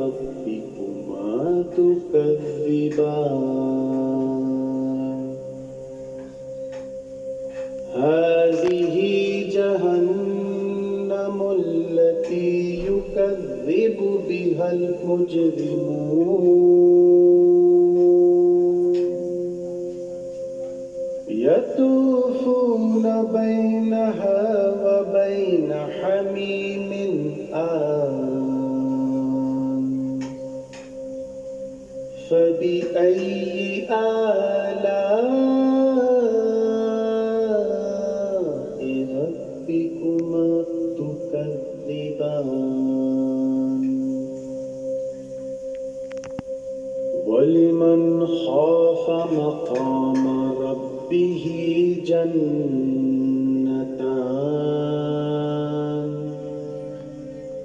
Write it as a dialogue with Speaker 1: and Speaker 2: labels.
Speaker 1: ربكما تكذبان هذه جهنم التي يكذب بها المجرمون يطوفون بينها وبين حميم آن فبأي آلاء ربكما تكذبان ولمن خاف مقام ربه جنتان